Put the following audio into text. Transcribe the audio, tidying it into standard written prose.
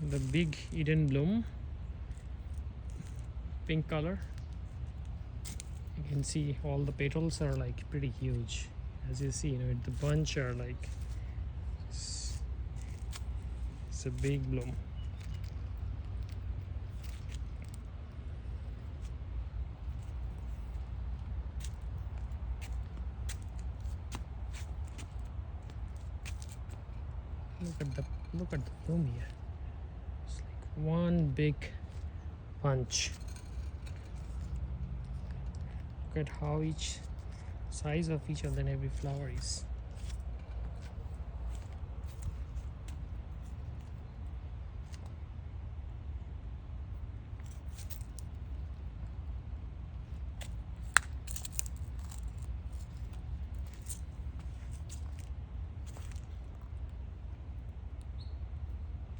The big Eden bloom, pink color. You can see all the petals are like pretty huge. As you see, the bunch are like it's a big bloom. Look at the bloom here. It's like one big bunch. Look at how each size of each of the every flower is.